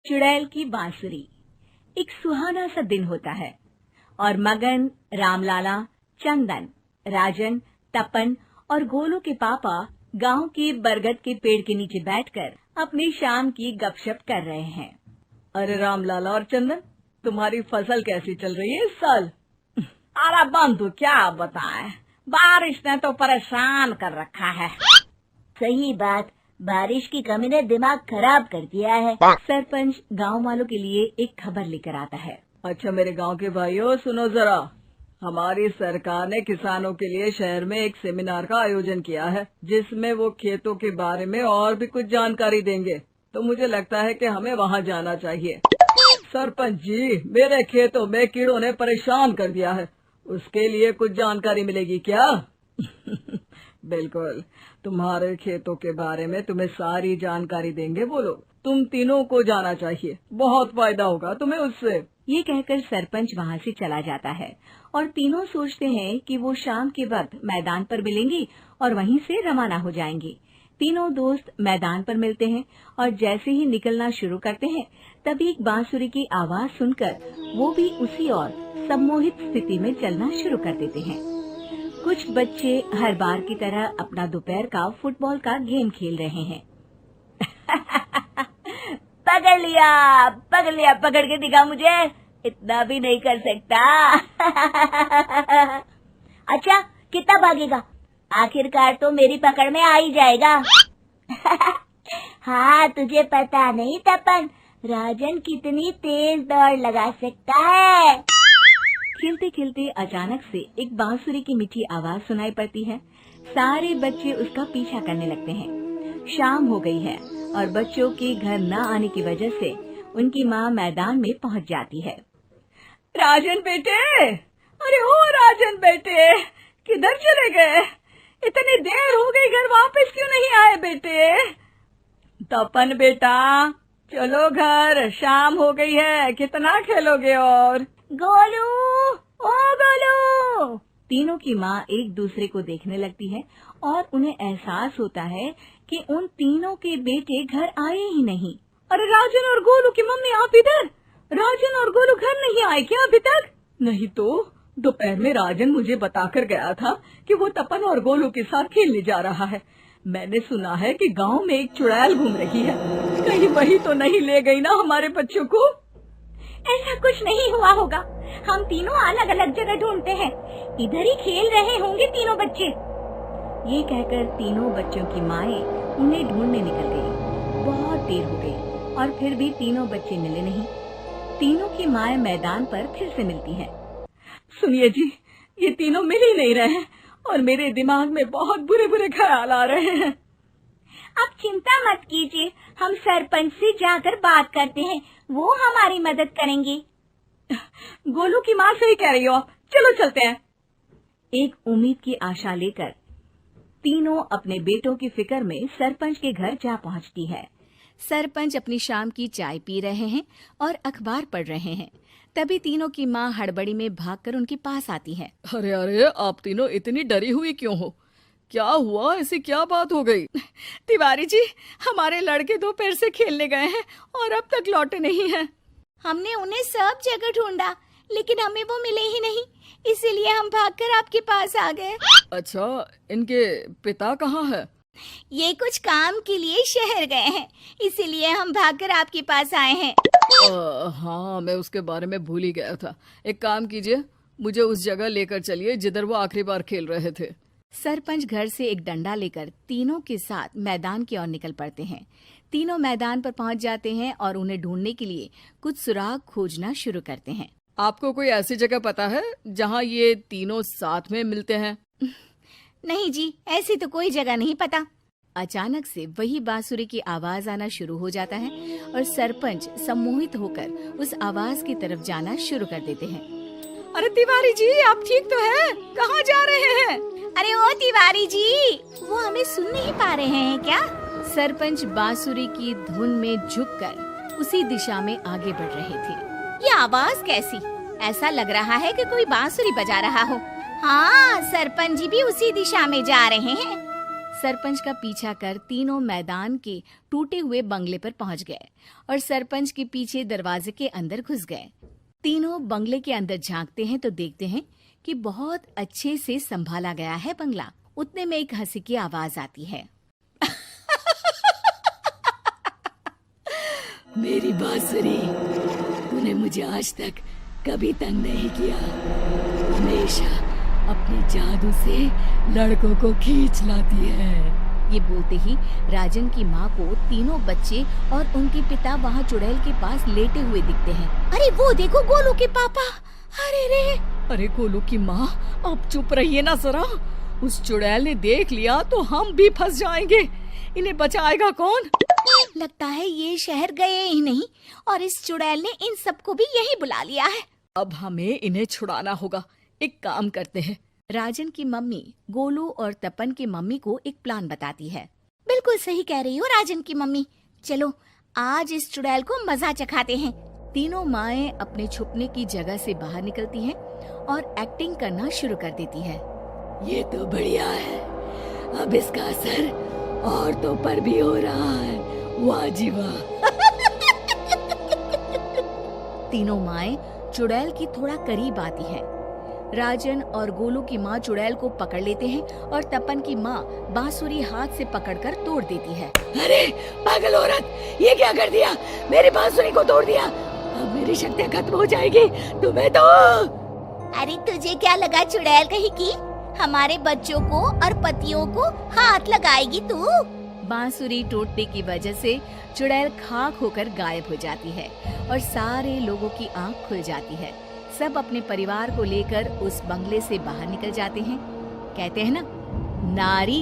चुड़ैल की बांसुरी। एक सुहाना सा दिन होता है और मगन, रामलाला, चंदन, राजन, तपन और गोलू के पापा गांव के बरगद के पेड़ के नीचे बैठकर अपनी शाम की गपशप कर रहे हैं। अरे रामलाला और चंदन, तुम्हारी फसल कैसी चल रही है इस साल? अरे बंधु, क्या बताएं, बारिश ने तो परेशान कर रखा है। सही बात, बारिश की कमी ने दिमाग खराब कर दिया है। सरपंच गांव वालों के लिए एक खबर लेकर आता है। अच्छा मेरे गांव के भाइयों, सुनो जरा। हमारी सरकार ने किसानों के लिए शहर में एक सेमिनार का आयोजन किया है, जिसमें वो खेतों के बारे में और भी कुछ जानकारी देंगे। तो मुझे लगता है कि हमें वहां जाना चाहिए। सरपंच जी, मेरे खेतों में कीड़ों ने परेशान कर दिया है, उसके लिए कुछ जानकारी मिलेगी क्या? बिल्कुल, तुम्हारे खेतों के बारे में तुम्हें सारी जानकारी देंगे वो लोग। तुम तीनों को जाना चाहिए, बहुत फायदा होगा तुम्हें उससे। ये कहकर सरपंच वहाँ से चला जाता है और तीनों सोचते हैं कि वो शाम के वक्त मैदान पर मिलेंगे और वहीं से रवाना हो जाएंगे। तीनों दोस्त मैदान पर मिलते हैं और जैसे ही निकलना शुरू करते हैं तभी एक बांसुरी की आवाज सुनकर वो भी उसी ओर सम्मोहित स्थिति में चलना शुरू कर देते हैं। कुछ बच्चे हर बार की तरह अपना दोपहर का फुटबॉल का गेम खेल रहे हैं। पकड़ लिया, पकड़ के दिखा मुझे, इतना भी नहीं कर सकता। अच्छा, कितना भागेगा? आखिरकार तो मेरी पकड़ में आ ही जाएगा। हाँ, तुझे पता नहीं तपन, राजन कितनी तेज दौड़ लगा सकता है। खेलते खेलते अचानक से एक बांसुरी की मीठी आवाज सुनाई पड़ती है। सारे बच्चे उसका पीछा करने लगते हैं। शाम हो गई है और बच्चों के घर न आने की वजह से उनकी माँ मैदान में पहुँच जाती है। राजन बेटे, अरे ओ राजन बेटे, किधर चले गए? इतनी देर हो गई, घर वापस क्यों नहीं आए बेटे? तपन बेटा, चलो घर, शाम हो गई है, कितना खेलोगे? और गोलू, ओ गोलू। तीनों की माँ एक दूसरे को देखने लगती है और उन्हें एहसास होता है कि उन तीनों के बेटे घर आए ही नहीं। अरे राजन और गोलू की मम्मी, आप इधर? राजन और गोलू घर नहीं आए क्या अभी तक? नहीं तो दोपहर में राजन मुझे बताकर गया था कि वो तपन और गोलू के साथ खेलने जा रहा है। मैंने सुना है कि गांव में एक चुड़ैल घूम रही है, कहीं वही तो नहीं ले गई ना हमारे बच्चों को? ऐसा कुछ नहीं हुआ होगा, हम तीनों अलग अलग जगह ढूंढते हैं, इधर ही खेल रहे होंगे तीनों बच्चे। ये कहकर तीनों बच्चों की माएं उन्हें ढूंढने निकल गई। बहुत देर हो गई और फिर भी तीनों बच्चे मिले नहीं। तीनों की माएं मैदान पर फिर से मिलती हैं। सुनिए जी, ये तीनों मिल ही नहीं रहे और मेरे दिमाग में बहुत बुरे बुरे ख्याल आ रहे हैं। आप चिंता मत कीजिए, हम सरपंच से जाकर बात करते हैं, वो हमारी मदद करेंगे। गोलू की माँ सही कह रही हो, चलो चलते हैं। एक उम्मीद की आशा लेकर तीनों अपने बेटों की फिक्र में सरपंच के घर जा पहुंचती है। सरपंच अपनी शाम की चाय पी रहे हैं और अखबार पढ़ रहे हैं। तभी तीनों की माँ हड़बड़ी में भागकर उनके पास आती है। अरे अरे, आप तीनों इतनी डरी हुई क्यों हो? क्या हुआ? ऐसी क्या बात हो गई? तिवारी जी, हमारे लड़के दोपहर से खेलने गए हैं और अब तक लौटे नहीं हैं। हमने उन्हें सब जगह ढूंढा, लेकिन हमें वो मिले ही नहीं, इसीलिए हम भागकर आपके पास आ गए। अच्छा, इनके पिता कहाँ है? ये कुछ काम के लिए शहर गए हैं, इसीलिए हम भागकर आपके पास आए हैं। हाँ, मैं उसके बारे में भूल ही गया था। एक काम कीजिए, मुझे उस जगह लेकर चलिए जिधर वो आखिरी बार खेल रहे थे। सरपंच घर से एक डंडा लेकर तीनों के साथ मैदान की ओर निकल पड़ते हैं। तीनों मैदान पर पहुंच जाते हैं और उन्हें ढूंढने के लिए कुछ सुराग खोजना शुरू करते हैं। आपको कोई ऐसी जगह पता है जहाँ ये तीनों साथ में मिलते हैं? नहीं जी, ऐसी तो कोई जगह नहीं पता। अचानक से वही बांसुरी की आवाज आना शुरू हो जाता है और सरपंच सम्मोहित होकर उस आवाज की तरफ जाना शुरू कर देते हैं। अरे तिवारी जी, आप ठीक तो हैं? कहाँ जा रहे हैं? अरे ओ तिवारी जी, वो हमें सुन नहीं पा रहे हैं क्या? सरपंच बांसुरी की धुन में झुककर उसी दिशा में आगे बढ़ रहे थे। ये आवाज कैसी? ऐसा लग रहा है कि कोई बांसुरी बजा रहा हो। हाँ, सरपंच जी भी उसी दिशा में जा रहे हैं। सरपंच का पीछा कर तीनों मैदान के टूटे हुए बंगले पर पहुंच गए और सरपंच के पीछे दरवाजे के अंदर घुस गए। तीनों बंगले के अंदर झांकते हैं तो देखते हैं कि बहुत अच्छे से संभाला गया है बंगला। उतने में एक हंसी की आवाज आती है। मेरी बांसुरी, तूने मुझे आज तक कभी तंग नहीं किया। हमेशा अपने जादू से लड़कों को खींच लाती है। ये बोलते ही राजन की माँ को तीनों बच्चे और उनके पिता वहाँ चुड़ैल के पास लेटे हुए दिखते हैं। अरे वो देखो गोलू के पापा। अरे रे, अरे गोलू की माँ, अब चुप रहिए ना जरा। उस चुड़ैल ने देख लिया तो हम भी फंस जाएंगे। इन्हें बचाएगा कौन? लगता है ये शहर गए ही नहीं और इस चुड़ैल ने इन सबको भी यहीं बुला लिया है। अब हमें इन्हें छुड़ाना होगा। एक काम करते हैं। राजन की मम्मी गोलू और तपन की मम्मी को एक प्लान बताती है। बिल्कुल सही कह रही हो राजन की मम्मी। चलो आज इस चुड़ैल को मजा चखाते हैं। तीनों माएं अपने छुपने की जगह से बाहर निकलती हैं और एक्टिंग करना शुरू कर देती है। ये तो बढ़िया है। अब इसका असर औरतों पर भी हो रहा है। वाह जी वाह। तीनों माएं चुड़ैल की थोड़ा करीब आती हैं। राजन और गोलू की माँ चुड़ैल को पकड़ लेते हैं और तपन की माँ बांसुरी हाथ से पकड़कर तोड़ देती है। अरे पागल औरत, ये क्या कर दिया? मेरी बांसुरी को तोड़ दिया। अब मेरी शक्तियाँ खत्म हो जाएगी। तुम्हें तो अरे तुझे क्या लगा चुड़ैल कहीं की हमारे बच्चों को और पतियों को हाथ लगाएगी तू? बांसुरी टूटने की वजह से चुड़ैल खाक होकर गायब हो जाती है और सारे लोगों की आंख खुल जाती है। सब अपने परिवार को लेकर उस बंगले से बाहर निकल जाते हैं। कहते हैं ना, नारी